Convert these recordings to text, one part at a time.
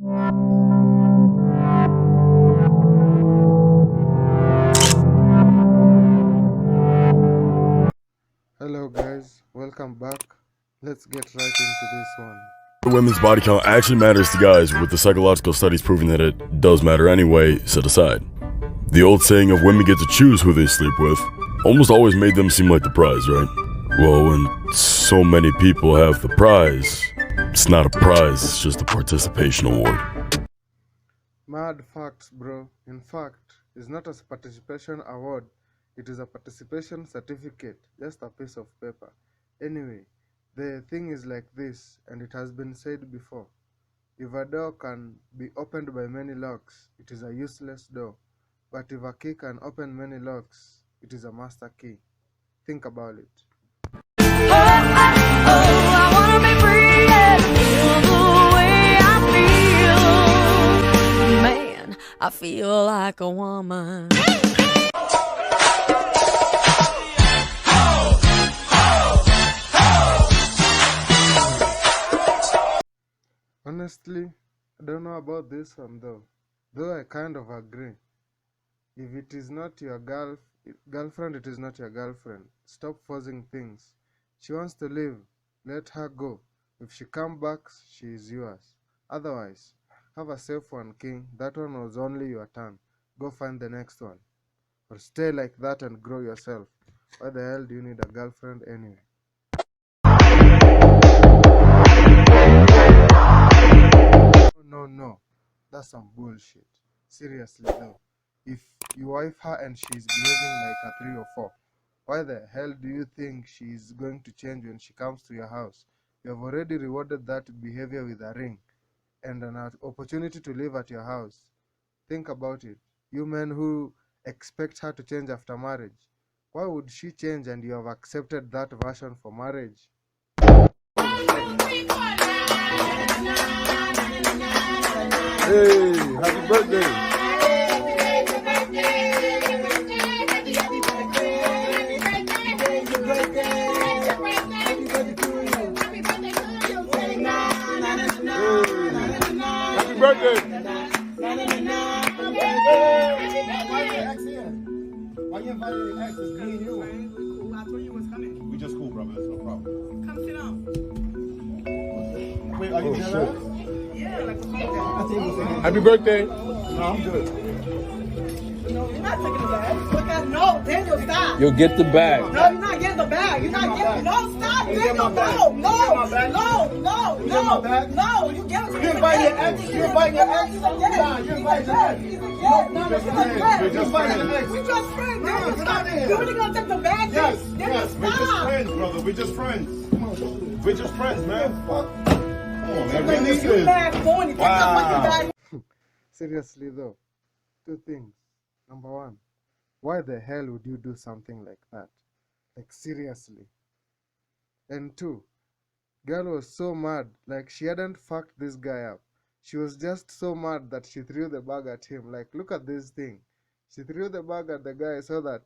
Hello guys, welcome back. Let's get right into this one. Women's body count actually matters to guys, with the psychological studies proving that it does matter anyway, set aside. The old saying of women get to choose who they sleep with almost always made them seem like the prize, right? Well, when so many people have the prize, it's not a prize, it's just a participation award. Mad facts, bro. In fact, it's not a participation award, it is a participation certificate, just a piece of paper. Anyway, the thing is like this, and it has been said before. If a door can be opened by many locks, it is a useless door. But if a key can open many locks, it is a master key. Think about it. I wanna be free and feel the way I feel. Man, I feel like a woman. Honestly, I don't know about this one though I kind of agree. If it is not your girlfriend, it is not your girlfriend. Stop forcing things. She wants to leave, let her go. If she comes back, she is yours. Otherwise, have a safe one, king. That one was only your turn. Go find the next one. Or stay like that and grow yourself. Why the hell do you need a girlfriend anyway? No, that's some bullshit. Seriously though, if you wife her and she's behaving like a 3 or 4, why the hell do you think she's going to change when she comes to your house? You have already rewarded that behavior with a ring and an opportunity to live at your house. Think about it. You men who expect her to change after marriage, why would she change and you have accepted that version for marriage? Hey, happy birthday! Happy birthday! Why you invited the ex? It's me and you. I told you was coming. We just cool, brother. It's no problem. Come sit down. Wait, are you serious? Yeah, like a phone. Happy birthday! No, I'm good. No, you're not taking the bag. Look at no, Daniel, stop. You'll get the bag. No, you're not getting the bag. You're not getting. No, stop, Daniel. No, no, you get it. You're inviting your ex. You're inviting your ex. Nah, you're inviting your ex. No, We're just friends. we just friends. Daniel, get stop. out of here. You really gonna take the bag? Yes, Daniel, yes. We're just stop. friends, brother. We're just friends. We're just friends, man. Fuck. Come on, man. Bring this You in. mad for take the fucking bag. Seriously though, 2 things. Number 1, why the hell would you do something like that? Like seriously. And 2, girl was so mad, like she hadn't fucked this guy up. She was just so mad that she threw the bag at him. Like, look at this thing. She threw the bag at the guy so that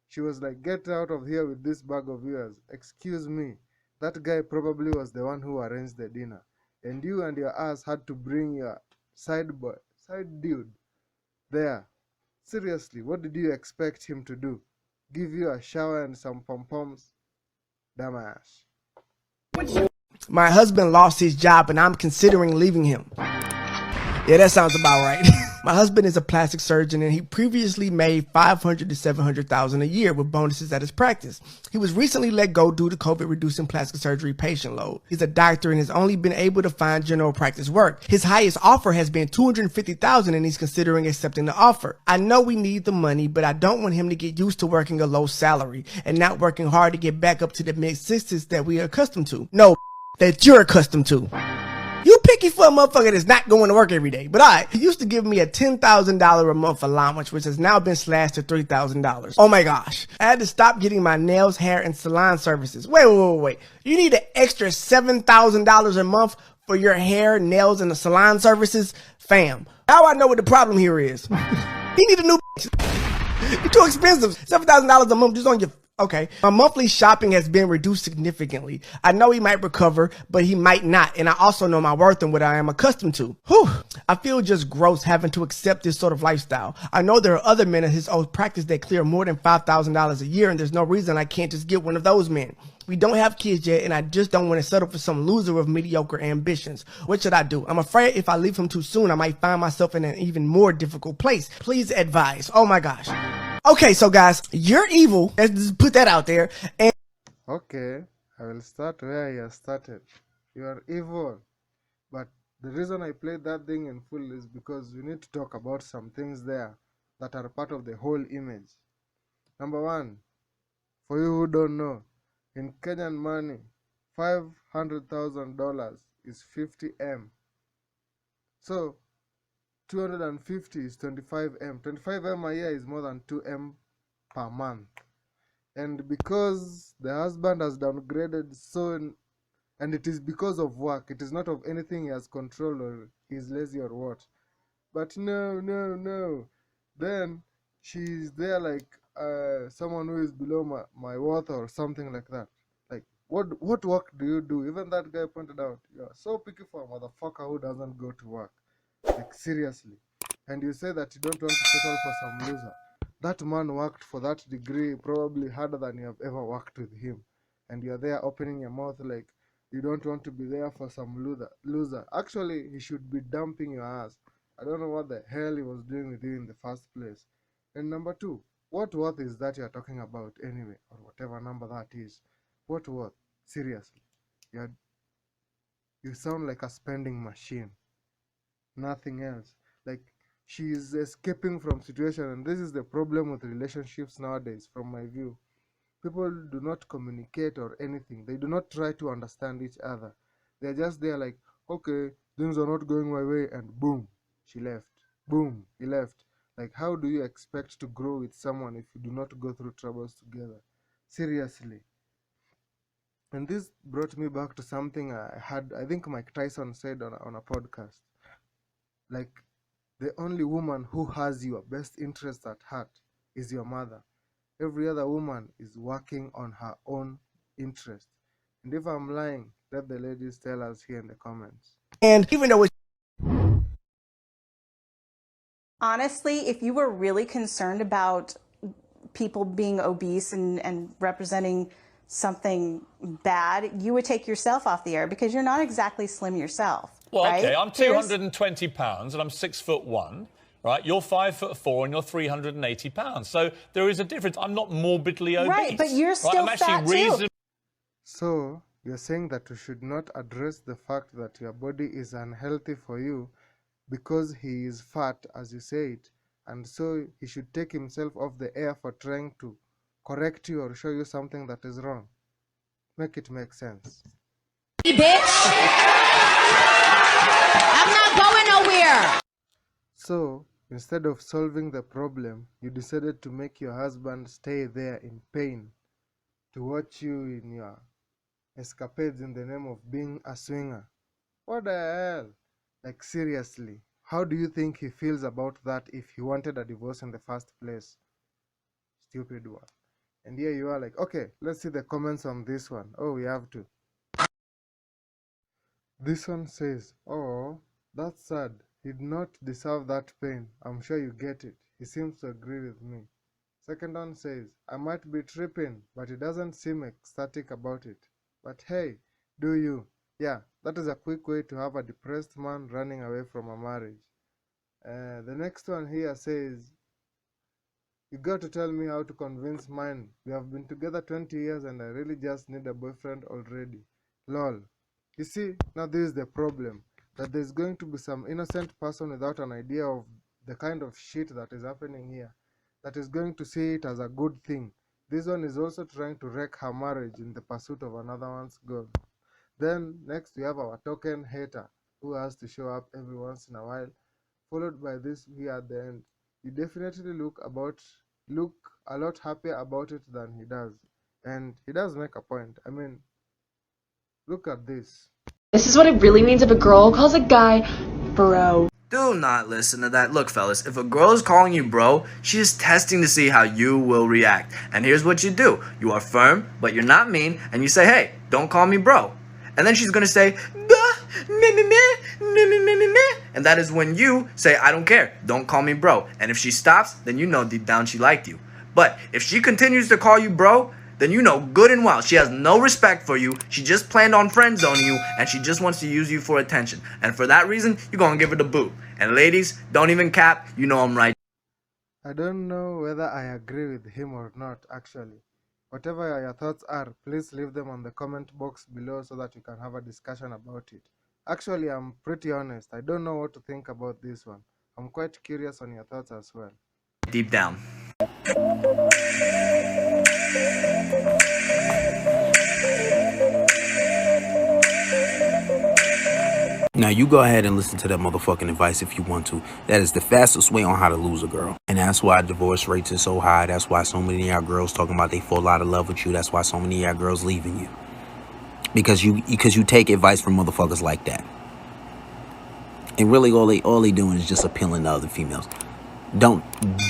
she was like, get out of here with this bag of yours. Excuse me. That guy probably was the one who arranged the dinner. And you and your ass had to bring your side dude there. Seriously, what did you expect him to do? Give you a shower and some pom-poms? Dumbass. My husband lost his job and I'm considering leaving him. Yeah, that sounds about right. My husband is a plastic surgeon and he previously made $500,000 to $700,000 a year with bonuses at his practice. He was recently let go due to COVID reducing plastic surgery patient load. He's a doctor and has only been able to find general practice work. His highest offer has been $250,000 and he's considering accepting the offer. I know we need the money, but I don't want him to get used to working a low salary and not working hard to get back up to the mid-60s that we are accustomed to. No, that you're accustomed to. You picky for a motherfucker that's not going to work every day. But he used to give me a $10,000 a month allowance, which has now been slashed to $3,000. Oh my gosh. I had to stop getting my nails, hair, and salon services. Wait. You need an extra $7,000 a month for your hair, nails, and the salon services? Fam, now I know what the problem here is. He need a new You're too expensive. $7,000 a month just on your Okay, my monthly shopping has been reduced significantly. I know he might recover, but he might not. And I also know my worth and what I am accustomed to. Whew, I feel just gross having to accept this sort of lifestyle. I know there are other men in his old practice that clear more than $5,000 a year, and there's no reason I can't just get one of those men. We don't have kids yet, and I just don't want to settle for some loser with mediocre ambitions. What should I do? I'm afraid if I leave him too soon, I might find myself in an even more difficult place. Please advise. Oh my gosh. Okay, so guys, you're evil. Let's just put that out there. And Okay, I will start where you started. You are evil. But the reason I played that thing in full is because we need to talk about some things there that are part of the whole image. Number one, for you who don't know, in Kenyan money, $500,000 is 50M. So 250 is 25M. 25M a year is more than 2M per month. And because the husband has downgraded and it is because of work, it is not of anything he has control or he's lazy or what. But no. Then she's there like someone who is below my worth or something like that. Like, what work do you do? Even that guy pointed out, you are so picky for a motherfucker who doesn't go to work. Like, seriously. And you say that you don't want to settle for some loser. That man worked for that degree probably harder than you have ever worked with him. And you're there opening your mouth like you don't want to be there for some loser. Actually, he should be dumping your ass. I don't know what the hell he was doing with you in the first place. And number two, what worth is that you're talking about anyway? Or whatever number that is. What worth? Seriously. You sound like a spending machine. Nothing else. Like, she is escaping from situation, and this is the problem with relationships nowadays from my view. People do not communicate or anything. They do not try to understand each other. They're just there like, okay, things are not going my way, and boom, she left. Boom, he left. Like, how do you expect to grow with someone if you do not go through troubles together? Seriously. And this brought me back to something I think Mike Tyson said on a podcast. Like, the only woman who has your best interest at heart is your mother. Every other woman is working on her own interest. And if I'm lying, let the ladies tell us here in the comments. and even though it's Honestly, if you were really concerned about people being obese and representing something bad, you would take yourself off the air because you're not exactly slim yourself. Well, right? okay, I'm 220 pounds and I'm 6'1", right? You're 5'4" and you're 380 pounds. So there is a difference. I'm not morbidly obese. Right, but you're still I'm fat too. So you're saying that we should not address the fact that your body is unhealthy for you because he is fat, as you say it, and so he should take himself off the air for trying to correct you or show you something that is wrong. Make it make sense. Bitch! I'm not going nowhere! So, instead of solving the problem, you decided to make your husband stay there in pain to watch you in your escapades in the name of being a swinger. What the hell? Like, seriously, how do you think he feels about that if he wanted a divorce in the first place? Stupid one. And here you are like, okay, let's see the comments on this one. Oh, we have to. This one says, oh, that's sad. He did not deserve that pain. I'm sure you get it. He seems to agree with me. Second one says, I might be tripping, but he doesn't seem ecstatic about it. But hey, do you? Yeah, that is a quick way to have a depressed man running away from a marriage. The next one here says, you got to tell me how to convince mine. We have been together 20 years and I really just need a boyfriend already. Lol. You see, now this is the problem. That there's going to be some innocent person without an idea of the kind of shit that is happening here, that is going to see it as a good thing. This one is also trying to wreck her marriage in the pursuit of another one's goal. Then next we have our token hater who has to show up every once in a while, followed by this here at the end. You definitely look a lot happier about it than he does. And he does make a point. I mean, look at this. This is what it really means if a girl calls a guy bro. Do not listen to that. Look, fellas, if a girl is calling you bro, she's testing to see how you will react. And here's what you do. You are firm, but you're not mean, and you say, hey, don't call me bro. And then she's gonna say, bah, meh, meh, meh, meh, meh, meh, meh, meh. And that is when you say, I don't care, don't call me bro. And if she stops, then you know deep down she liked you. But if she continues to call you bro, then you know good and well she has no respect for you, she just planned on friend zoning you, and she just wants to use you for attention. And for that reason, you're gonna give her the boot. And ladies, don't even cap, you know I'm right. I don't know whether I agree with him or not, actually. Whatever your thoughts are, please leave them on the comment box below so that we can have a discussion about it. Actually, I'm pretty honest. I don't know what to think about this one. I'm quite curious on your thoughts as well. Deep down. Now you go ahead and listen to that motherfucking advice if you want to. That is the fastest way on how to lose a girl. And that's why divorce rates are so high. That's why so many of y'all girls talking about they fall out of love with you. That's why so many of y'all girls leaving you. Because you take advice from motherfuckers like that. And really all they doing is just appealing to other females. Do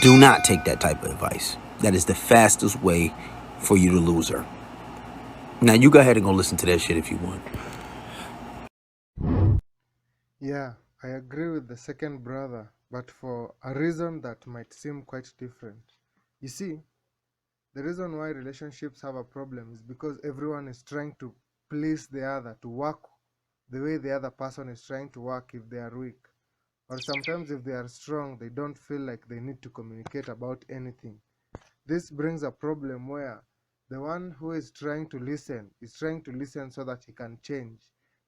not take that type of advice. That is the fastest way for you to lose her. Now you go ahead and go listen to that shit if you want. Yeah, I agree with the second brother, but for a reason that might seem quite different. You see, the reason why relationships have a problem is because everyone is trying to please the other, to work the way the other person is trying to work if they are weak. Or sometimes if they are strong, they don't feel like they need to communicate about anything. This brings a problem where the one who is trying to listen is trying to listen so that he can change,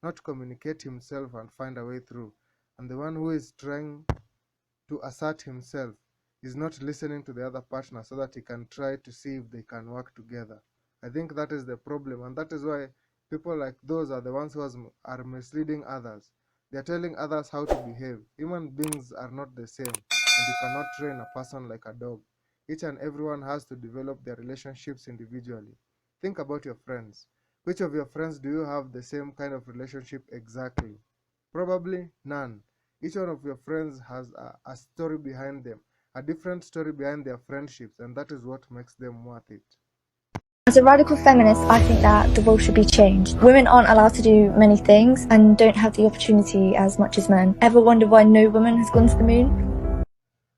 not communicate himself and find a way through. And the one who is trying to assert himself is not listening to the other partner so that he can try to see if they can work together. I think that is the problem, and that is why people like those are the ones who are misleading others. They are telling others how to behave. Human beings are not the same, and you cannot train a person like a dog. Each and everyone has to develop their relationships individually. Think about your friends. Which of your friends do you have the same kind of relationship exactly? Probably none. Each one of your friends has a story behind them, a different story behind their friendships, and that is what makes them worth it. As a radical feminist, I think that the world should be changed. Women aren't allowed to do many things and don't have the opportunity as much as men. Ever wonder why no woman has gone to the moon?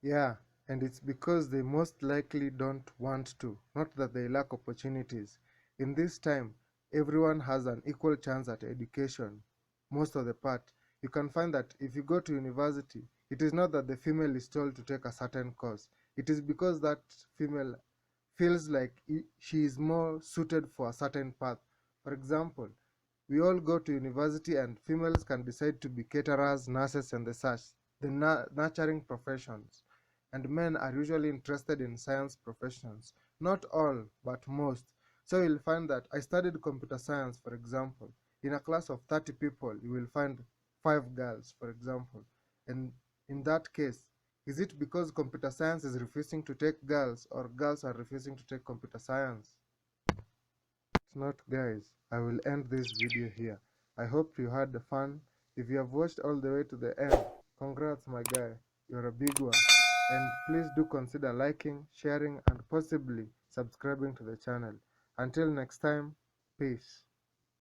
Yeah, and it's because they most likely don't want to, not that they lack opportunities. In this time, everyone has an equal chance at education. Most of the part, you can find that if you go to university, it is not that the female is told to take a certain course. It is because that female feels like she is more suited for a certain path. For example, we all go to university and females can decide to be caterers, nurses, and the such, the nurturing professions. And men are usually interested in science professions. Not all, but most. So you'll find that I studied computer science, for example. In a class of 30 people, you will find 5 girls, for example. And in that case, is it because computer science is refusing to take girls, or girls are refusing to take computer science? It's not, guys. I will end this video here. I hope you had fun. If you have watched all the way to the end, congrats, my guy. You're a big one. And please do consider liking, sharing, and possibly subscribing to the channel. Until next time, peace.